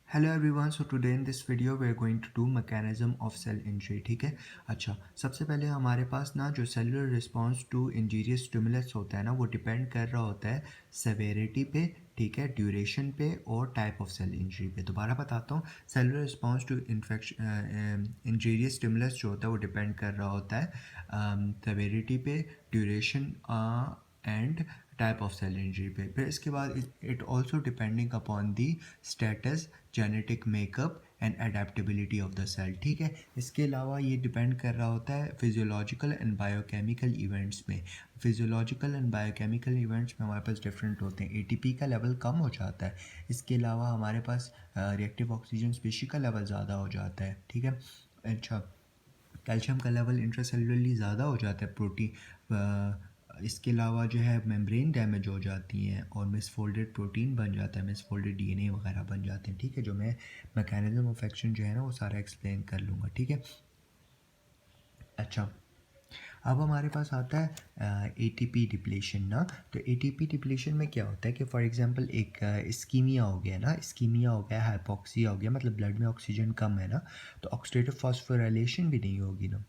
Hello everyone. So today in this video we are going to do mechanism of cell injury. ठीक है। अच्छा, सबसे पहले हमारे पास ना जो cellular response to injurious stimulus होता है ना, वो डिपेंड कर रहा होता है सेवेरिटी पे, ठीक है, ड्यूरेशन पे और टाइप ऑफ सेल इंजरी पे। दोबारा बताता हूँ, cellular response to infection injurious stimulus जो होता है वो डिपेंड कर रहा होता है सेवेरिटी पे, duration and type of cell injury पे। फिर इसके बाद it also depending upon the status, genetic makeup and adaptability of the cell. ठीक है। इसके अलावा ये डिपेंड कर रहा होता है फिजियोलॉजिकल एंड बायोकेमिकल इवेंट्स में। फिजियोलॉजिकल एंड बायोकेमिकल इवेंट्स में हमारे पास डिफरेंट होते हैं। एटीपी का लेवल कम हो जाता है। इसके अलावा हमारे पास रिएक्टिव ऑक्सीजन स्पीशीज का लेवल ज़्यादा हो जाता है। ठीक है। अच्छा, कैल्शियम का लेवल इंट्रासेलुलरली ज़्यादा हो जाता है। प्रोटीन, इसके अलावा जो है मेम्ब्रेन डैमेज हो जाती हैं और मिसफोल्डेड प्रोटीन बन जाता है, मिसफोल्डेड डीएनए वगैरह बन जाते हैं। ठीक है, जो मैं मैकेनिज्म ऑफ एक्शन जो है ना वो सारा एक्सप्लेन कर लूँगा। ठीक है। अच्छा, अब हमारे पास आता है एटीपी डिप्लीशन ना। तो एटीपी डिप्लीशन में क्या होता है कि फॉर एग्जांपल एक इस्कीमिया हो गया ना, इस्कीमिया हो गया, हाइपोक्सिया हो गया, मतलब ब्लड में ऑक्सीजन कम है ना, तो ऑक्सीडेटिव फॉस्फोराइलेशन भी नहीं होगी ना।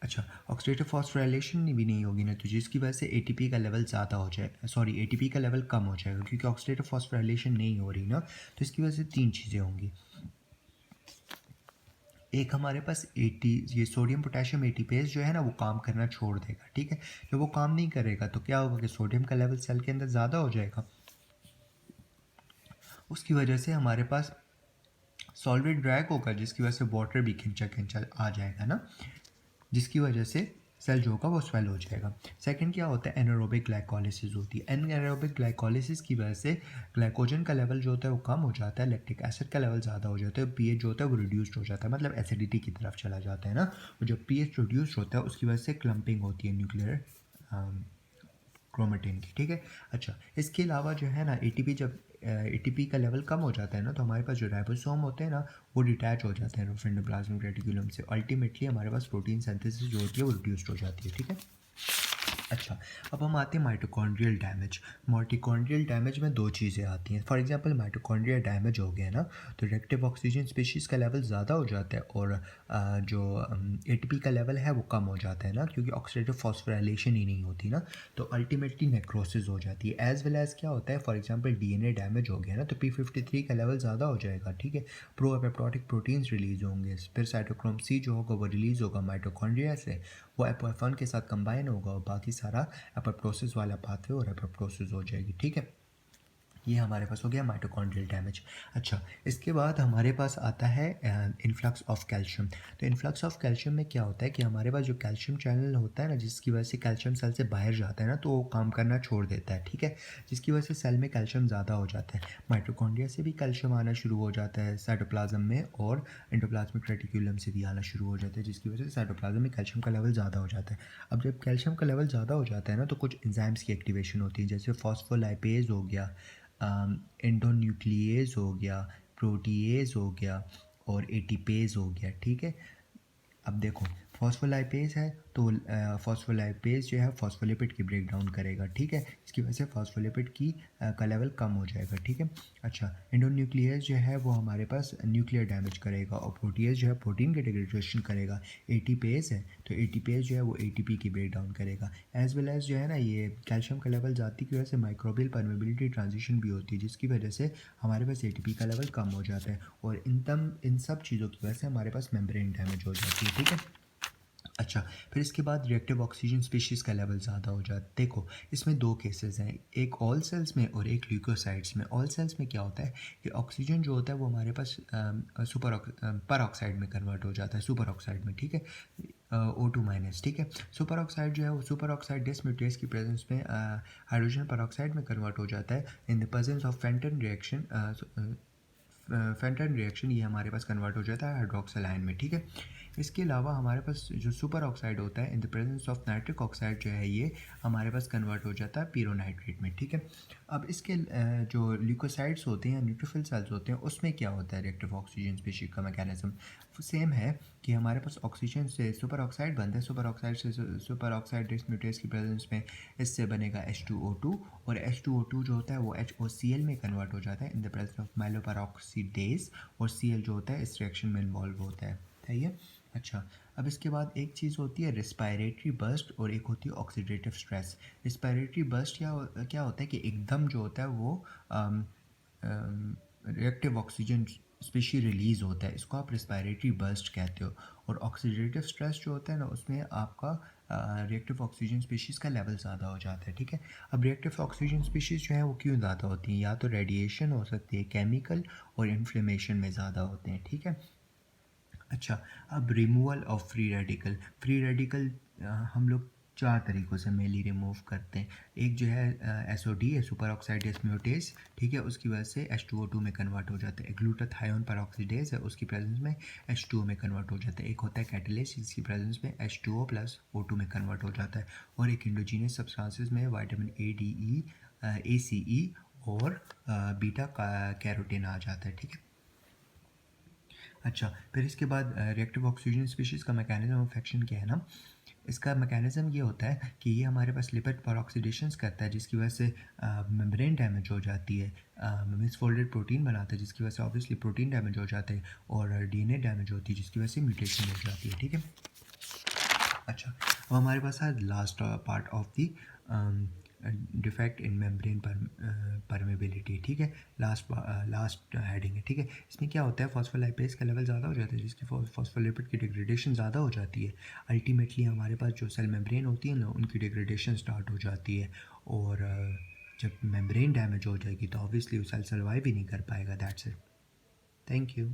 अच्छा, ऑक्सीडेटिव फॉस्फोराइलेशन भी नहीं होगी ना, तो जिसकी वजह से एटीपी का लेवल ज़्यादा हो जाएगा, सॉरी एटीपी का लेवल कम हो जाएगा, क्योंकि ऑक्सीडेटिव फॉस्फोराइलेशन नहीं हो रही ना। तो इसकी वजह से तीन चीज़ें होंगी। एक हमारे पास ये सोडियम पोटेशियम एटीपेज जो है ना वो काम करना छोड़ देगा। ठीक है। जब वो काम नहीं करेगा तो क्या होगा कि सोडियम का लेवल सेल के अंदर ज़्यादा हो जाएगा। उसकी वजह से हमारे पास सॉल्वेट ड्रैग होगा, जिसकी वजह से वाटर भी खिंचा खिंचा आ जाएगा ना, जिसकी वजह से सेल जो होगा वो स्वेल हो जाएगा। सेकंड क्या होता है, एनारोबिक ग्लाइकोलिसिस होती है। एनारोबिक ग्लाइकोलिसिस की वजह से ग्लाइकोजन का लेवल जो होता है वो कम हो जाता है, लैक्टिक एसिड का लेवल ज़्यादा हो जाता है, पीएच जो होता है वो रिड्यूस्ड हो जाता है, मतलब एसिडिटी की तरफ चला जाता है ना। और जब पीएच रिड्यूस्ड होता है उसकी वजह से क्लम्पिंग होती है न्यूक्लियर क्रोमेटिन की। ठीक है। अच्छा, इसके अलावा जो है ना एटीपी, जब एटीपी का लेवल कम हो जाता है ना, तो हमारे पास जो राइबोसोम होते हैं ना वो डिटैच हो जाते हैं एंडोप्लाज्मिक रेटिकुलम से। अल्टीमेटली हमारे पास प्रोटीन सिंथेसिस जो होती है वो रिड्यूस्ड हो जाती है। ठीक है। अच्छा, अब हम आते हैं माइटोकॉन्ड्रियल डैमेज। माइटोकॉन्ड्रियल डैमेज में दो चीज़ें आती हैं। फॉर एग्जांपल माइटोकॉन्ड्रियल डैमेज हो गया ना, तो रिएक्टिव ऑक्सीजन स्पीशीज़ का लेवल ज़्यादा हो जाता है और जो एटीपी का लेवल है वो कम हो जाता है ना, क्योंकि ऑक्सीडेटिव फॉस्फोराइलेशन ही नहीं होती ना, तो अल्टीमेटली नेक्रोसिस हो जाती है। एज वेल एज क्या होता है, फॉर एग्जांपल डीएनए डैमेज हो गया ना, तो p53 का लेवल ज़्यादा हो जाएगा। ठीक है। प्रो एपोप्टोटिक प्रोटीन्स रिलीज़ होंगे, फिर साइटोक्रोम सी जो होगा वो रिलीज़ होगा माइटोकॉन्ड्रिया से, वो एपोएफ1 के साथ कंबाइन होगा और बाकी सारा एपोप्टोसिस वाला पाथवे और एपोप्टोसिस हो जाएगी। ठीक है। ये हमारे पास हो गया माइटोकॉन्ड्रियल डैमेज। अच्छा, इसके बाद हमारे पास आता है इन्फ्लक्स ऑफ कैल्शियम। तो इन्फ्लक्स ऑफ कैल्शियम में क्या होता है कि हमारे पास जो कैल्शियम चैनल होता है ना, जिसकी वजह से कैल्शियम सेल से बाहर जाता है ना, तो वो काम करना छोड़ देता है। ठीक है। जिसकी वजह से सेल में कैल्शियम ज़्यादा हो जाता है। माइटोकॉन्ड्रिया से भी कैल्शियम आना शुरू हो जाता है साइटोप्लाज्म में, और एंडोप्लाज्मिक रेटिकुलम से भी आना शुरू हो जाता है, जिसकी वजह से साइटोप्लाज्म में कैल्शियम का लेवल ज़्यादा हो जाता है। अब जब कैल्शियम का लेवल ज़्यादा हो जाता है ना, तो कुछ एंजाइम्स की एक्टिवेशन होती है, जैसे फॉस्फोलाइपेज हो गया, एंडोन्यूक्लिएज हो गया, प्रोटीएज हो गया और एटीपेज हो गया। ठीक है। अब देखो, फॉस्फोलाइपेज है तो फॉस्फोलाइपेज जो है फॉस्फोलिपिड की ब्रेक डाउन करेगा। ठीक है। इसकी वजह से फॉस्फोलिपिड की का लेवल कम हो जाएगा। ठीक है। अच्छा, एंडोन्यूक्लियस जो है वो हमारे पास न्यूक्लियर डैमेज करेगा और प्रोटीएज जो है प्रोटीन की डिग्रेडेशन करेगा। एटीपेज है तो एटीपेज जो है वो एटीपी की ब्रेक डाउन करेगा। एज वेल एज जो है ना, ये कैल्शियम का लेवल ज़्यादा की वजह से माइक्रोबियल परमेबिलिटी ट्रांजिशन भी होती है, जिसकी वजह से हमारे पास एटीपी का लेवल कम हो जाता है, और इन सब चीज़ों की वजह से हमारे पास मेम्ब्रेन डैमेज हो जाती है। ठीक है। अच्छा, फिर इसके बाद रिएक्टिव ऑक्सीजन स्पीशीज़ का लेवल ज़्यादा हो जाता है। देखो, इसमें दो केसेस हैं, एक ऑल सेल्स में और एक ल्यूकोसाइट्स में। ऑल सेल्स में क्या होता है कि ऑक्सीजन जो होता है वो हमारे पास पर ऑक्साइड में कन्वर्ट हो जाता है, सुपर ऑक्साइड में। ठीक है। O2-। ठीक है। सुपर ऑक्साइड जो है वो सुपर ऑक्साइड डिसम्यूटेज की प्रेजेंस में हाइड्रोजन पर ऑक्साइड में कन्वर्ट हो जाता है in the presence of Fenton reaction. Fenton reaction ये हमारे पास कन्वर्ट हो जाता है हाइड्रोक्सिल आयन में। ठीक है। इसके अलावा हमारे पास जो सुपर ऑक्साइड होता है in the presence of nitric oxide जो है ये हमारे पास कन्वर्ट हो जाता है पीरोनाइट्रेट में, ठीक है। अब इसके जो ल्यूकोसाइड्स होते हैं या न्यूट्रोफिल सेल्स होते हैं उसमें क्या होता है रिएक्टिव ऑक्सीजन स्पीशीज का मैकेनिज्म सेम है कि हमारे पास ऑक्सीजन से सुपर ऑक्साइड बनता है, सुपर ऑक्साइड से सुपर ऑक्साइड डिस्म्यूटेज की प्रेजेंस में इससे बनेगा H2O2 और H2O2 जो होता है वो HOCl में कन्वर्ट हो जाता है इन द प्रेजेंस ऑफ माइलोपेरोक्सीडेज और Cl जो होता है इस रिएक्शन में इन्वॉल्व होता है, सही है। अच्छा, अब इसके बाद एक चीज़ होती है रिस्पायरेटरी बर्स्ट और एक होती है ऑक्सीडेटिव स्ट्रेस। रिस्पायरेटरी बर्स्ट क्या होता है कि एकदम जो होता है वो रिएक्टिव ऑक्सीजन स्पीशी रिलीज़ होता है, इसको आप रिस्पायरेटरी बर्स्ट कहते हो। और ऑक्सीडेटिव स्ट्रेस जो होता है ना उसमें आपका रिएक्टिव ऑक्सीजन स्पीशीज़ का लेवल ज़्यादा हो जाता है, ठीक है। अब रिएक्टिव ऑक्सीजन स्पीशीज़ जो है वो क्यों ज़्यादा होती हैं, या तो रेडिएशन हो सकती है, केमिकल और इन्फ्लेमेशन में ज़्यादा होते हैं, ठीक है। अच्छा, अब रिमूवल ऑफ फ्री रेडिकल हम लोग चार तरीक़ों से मेनली रिमूव करते हैं। एक जो है SOD है, सुपर ऑक्साइड डिस्म्यूटेज, ठीक है, उसकी वजह से H2O2 में कन्वर्ट हो जाता है। ग्लूटाथायोन पेरोक्सीडेज है, उसकी प्रेजेंस में H2O में कन्वर्ट हो जाता है। एक होता है कैटलिस्ट, जिसकी प्रेजेंस में H2O प्लस O2 में कन्वर्ट हो जाता है। और एक इंडोजीनियस सब्सटेंसेस में विटामिन ADE ACE और बीटा कैरोटीन आ जाता है, ठीक है। अच्छा, फिर इसके बाद रिएक्टिव ऑक्सीजन स्पीशीज़ का मैकेनिज्म ऑफ एक्शन क्या है ना, इसका मैकेनिज्म ये होता है कि ये हमारे पास लिपिड पेरोक्सीडेशंस करता है जिसकी वजह से मेम्ब्रेन डैमेज हो जाती है, मिसफोल्डेड प्रोटीन बनाता है जिसकी वजह से ऑब्वियसली प्रोटीन डैमेज हो जाता है और DNA डैमेज होती है जिसकी वजह से म्यूटेशन हो जाती है, ठीक है। अच्छा, अब हमारे पास है last part of the defect in membrane permeability, ठीक है। लास्ट हेडिंग है, ठीक है। इसमें क्या होता है फॉस्फोलाइपेज का लेवल ज़्यादा हो जाता है जिसकी फॉस्फोलिपिड की डिग्रेडेशन ज़्यादा हो जाती है। अल्टीमेटली हमारे पास जो सेल मेम्ब्रेन होती है ना उनकी डिग्रेडेशन स्टार्ट हो जाती है और जब मेम्ब्रेन डैमेज हो जाएगी तो ऑब्वियसली वो सेल सर्वाइव ही नहीं कर पाएगा। That's it, thank you.